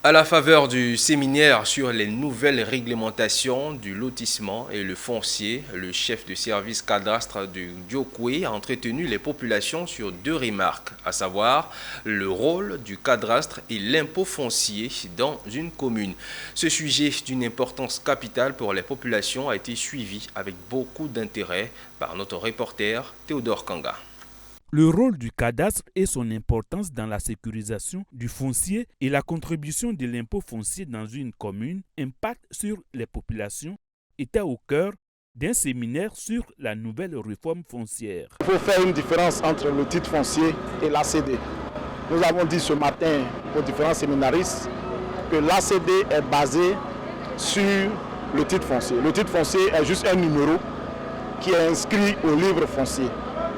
À la faveur du séminaire sur les nouvelles réglementations du lotissement et le foncier, le chef de service cadastre de Diokwe a entretenu les populations sur deux remarques, à savoir le rôle du cadastre et l'impôt foncier dans une commune. Ce sujet d'une importance capitale pour les populations a été suivi avec beaucoup d'intérêt par notre reporter Théodore Kanga. Le rôle du cadastre et son importance dans la sécurisation du foncier et la contribution de l'impôt foncier dans une commune impact sur les populations étaient au cœur d'un séminaire sur la nouvelle réforme foncière. Il faut faire une différence entre le titre foncier et l'ACD. Nous avons dit ce matin aux différents séminaristes que l'ACD est basé sur le titre foncier. Le titre foncier est juste un numéro qui est inscrit au livre foncier.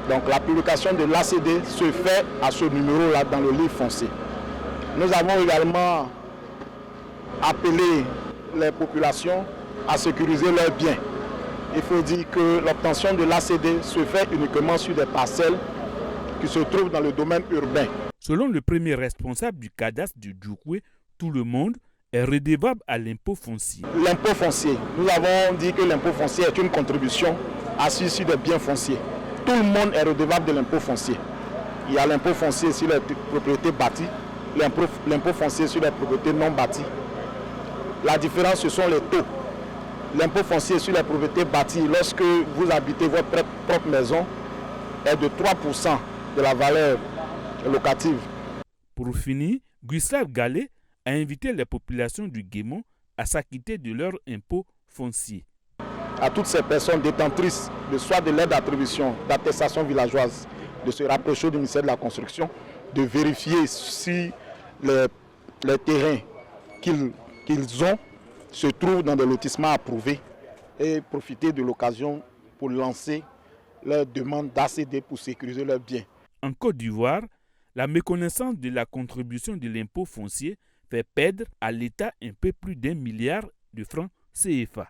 Donc la publication de l'ACD se fait à ce numéro-là dans le livre foncier. Nous avons également appelé les populations à sécuriser leurs biens. Il faut dire que l'obtention de l'ACD se fait uniquement sur des parcelles qui se trouvent dans le domaine urbain. Selon le premier responsable du cadastre du Diokwe, tout le monde est redevable à l'impôt foncier. L'impôt foncier, nous avons dit que l'impôt foncier est une contribution assise sur des biens fonciers. Tout le monde est redevable de l'impôt foncier. Il y a l'impôt foncier sur les propriétés bâties, l'impôt foncier sur les propriétés non bâties. La différence, ce sont les taux. L'impôt foncier sur les propriétés bâties, lorsque vous habitez votre propre maison, est de 3% de la valeur locative. Pour finir, Gustave Gallet a invité les populations du Guémon à s'acquitter de leur impôt foncier. À toutes ces personnes détentrices de soit de l'aide d'attribution, d'attestation villageoise, de se rapprocher du ministère de la Construction, de vérifier si les terrains qu'ils ont se trouvent dans des lotissements approuvés et profiter de l'occasion pour lancer leur demande d'ACD pour sécuriser leurs biens. En Côte d'Ivoire, la méconnaissance de la contribution de l'impôt foncier fait perdre à l'État un peu plus d'1 milliard de francs CFA.